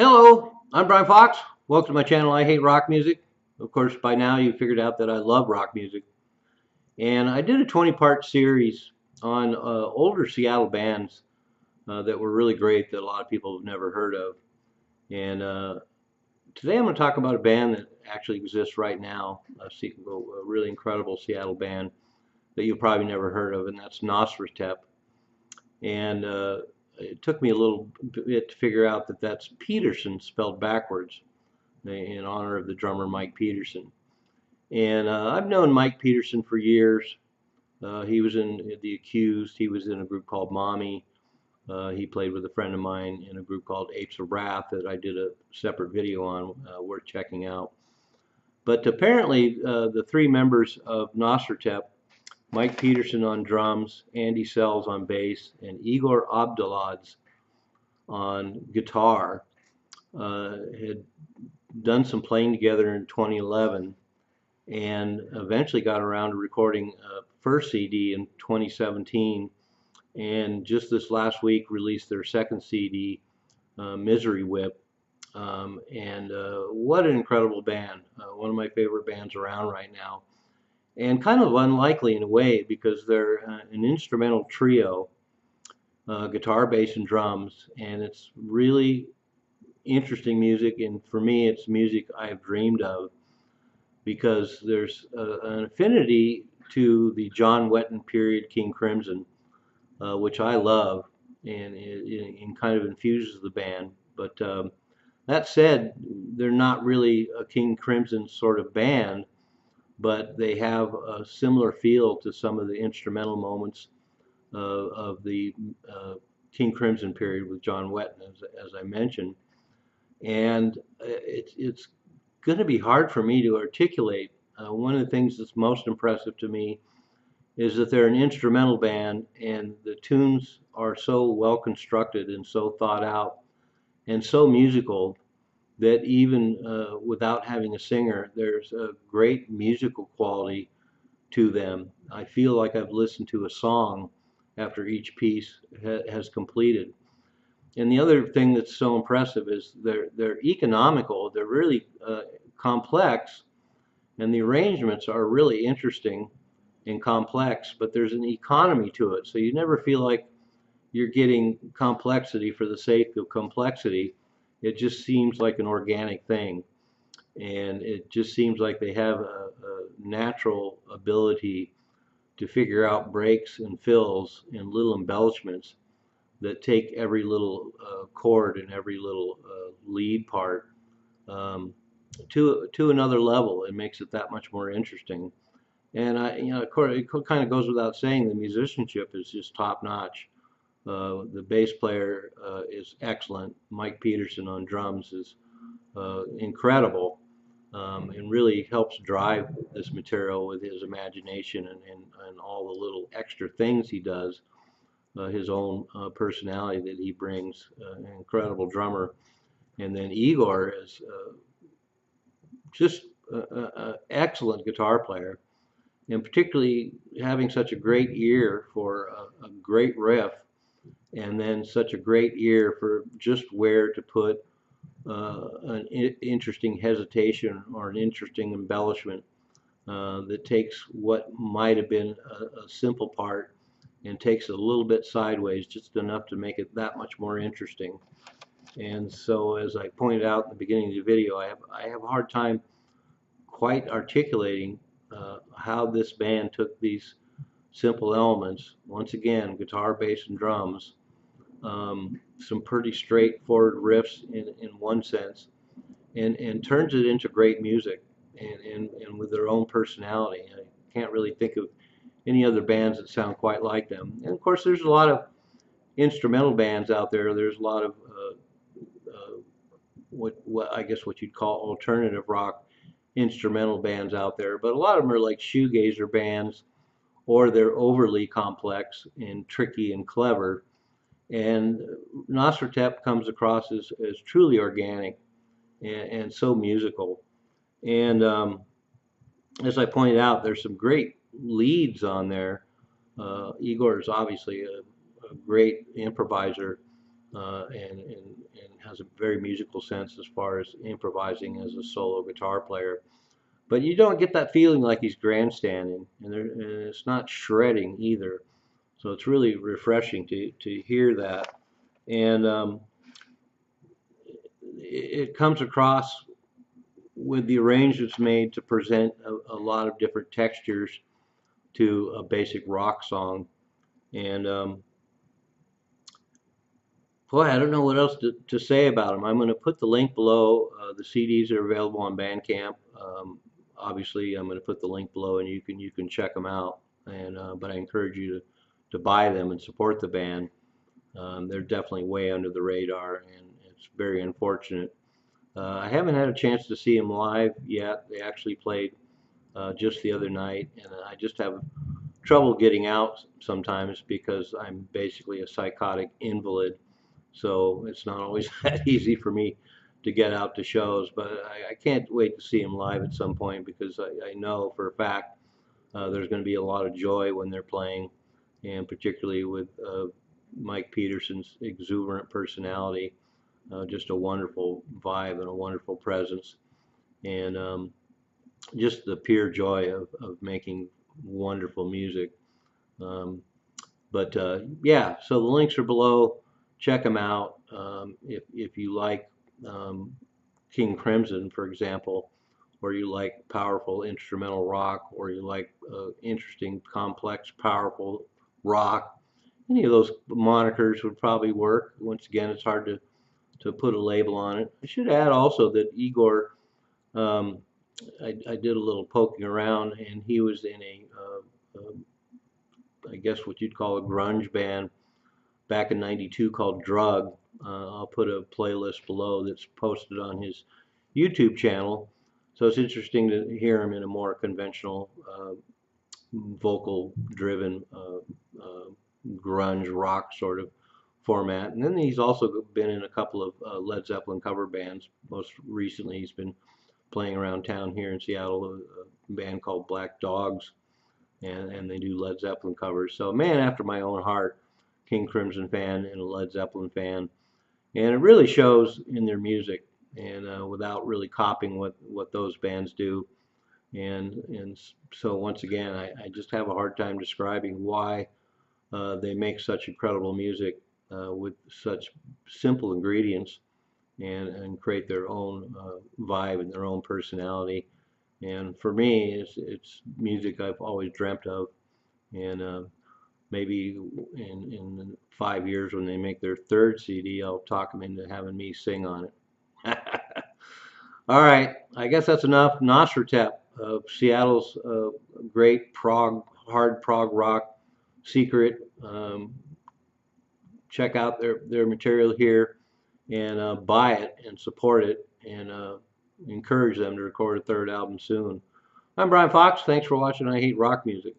Hello, I'm Brian Fox. Welcome to my channel, I Hate Rock Music. Of course, by now you figured out that I love rock music. And I did a 20-part series on older Seattle bands that were really great that a lot of people have never heard of. And today I'm going to talk about a band that actually exists right now, a really incredible Seattle band that you've probably never heard of, and that's NOSRETEP. And it took me a little bit to figure out that that's Peterson spelled backwards in honor of the drummer Mike Peterson. And I've known Mike Peterson for years. He was in The Accused. He was in a group called Mommy. He played with a friend of mine in a group called Apes of Wrath that I did a separate video on, worth checking out. But apparently the three members of NOSRETEP, Mike Peterson on drums, Andy Sells on bass, and Igor Abduladze on guitar, had done some playing together in 2011 and eventually got around to recording a first CD in 2017, and just this last week released their second CD, Misery Whip. And what an incredible band, one of my favorite bands around right now, and kind of unlikely in a way because they're an instrumental trio, guitar, bass, and drums, and it's really interesting music, and for me it's music I've dreamed of because there's an affinity to the John Wetton period King Crimson, which I love, and it kind of infuses the band. But that said, they're not really a King Crimson sort of band, but they have a similar feel to some of the instrumental moments of the King Crimson period with John Wetton, as I mentioned. And it's going to be hard for me to articulate. One of the things that's most impressive to me is that they're an instrumental band and the tunes are so well constructed and so thought out and so musical that even without having a singer, there's a great musical quality to them. I feel like I've listened to a song after each piece has completed. And the other thing that's so impressive is they're economical, they're really complex, and the arrangements are really interesting and complex, but there's an economy to it. So you never feel like you're getting complexity for the sake of complexity. It just seems like an organic thing. And it just seems like they have a natural ability to figure out breaks and fills and little embellishments that take every little chord and every little lead part to another level. It makes it that much more interesting. And of course, it kind of goes without saying the musicianship is just top notch. The bass player is excellent. Mike Peterson on drums is incredible, and really helps drive this material with his imagination and all the little extra things he does. His own personality that he brings, an incredible drummer. And then Igor is just an excellent guitar player, and particularly having such a great ear for a great riff, and then such a great ear for just where to put an interesting hesitation or an interesting embellishment that takes what might have been a simple part and takes it a little bit sideways, just enough to make it that much more interesting. And so, as I pointed out in the beginning of the video, I have a hard time quite articulating how this band took these simple elements, once again, guitar, bass, and drums, some pretty straightforward riffs in one sense, and turns it into great music and with their own personality. I can't really think of any other bands that sound quite like them. And of course, there's a lot of instrumental bands out there. There's a lot of what I guess what you'd call alternative rock instrumental bands out there, but a lot of them are like shoegazer bands, or they're overly complex and tricky and clever. And NOSRETEP comes across as truly organic and so musical. And as I pointed out, there's some great leads on there. Igor is obviously a great improviser. and has a very musical sense as far as improvising as a solo guitar player. But you don't get that feeling like he's grandstanding, and it's not shredding either. So it's really refreshing to hear that. And it comes across with the arrangements made to present a lot of different textures to a basic rock song. And boy, I don't know what else to say about them. I'm going to put the link below. The CDs are available on Bandcamp. Obviously, I'm going to put the link below, and you can check them out. And but I encourage you to buy them and support the band. They're definitely way under the radar, and it's very unfortunate. I haven't had a chance to see them live yet. They actually played just the other night, and I just have trouble getting out sometimes because I'm basically a psychotic invalid. So it's not always that easy for me to get out to shows, but I can't wait to see them live at some point because I know for a fact there's going to be a lot of joy when they're playing, and particularly with Mike Peterson's exuberant personality, just a wonderful vibe and a wonderful presence, and just the pure joy of making wonderful music. Um, but yeah, so the links are below. Check them out. If you like um, King Crimson, for example, or you like powerful instrumental rock, or you like interesting, complex, powerful rock, any of those monikers would probably work. Once again, it's hard to put a label on it. I should add also that Igor, um, I did a little poking around, and he was in I guess what you'd call a grunge band back in '92 called Drug. I'll put a playlist below that's posted on his YouTube channel. So it's interesting to hear him in a more conventional, vocal driven grunge rock sort of format. And then he's also been in a couple of Led Zeppelin cover bands. Most recently, he's been playing around town here in Seattle, a band called Black Dogs, and they do Led Zeppelin covers. So, a man after my own heart, King Crimson fan and a Led Zeppelin fan, and it really shows in their music, and without really copying what those bands do. And so once again, I just have a hard time describing why they make such incredible music with such simple ingredients, and create their own vibe and their own personality. And for me, it's music I've always dreamt of, and maybe in 5 years when they make their third CD, I'll talk them into having me sing on it. All right, I guess that's enough. NOSRETEP, Seattle's great prog, hard prog rock secret. Check out their material here, and buy it and support it, and encourage them to record a third album soon. I'm Brian Fox. Thanks for watching I Hate Rock Music.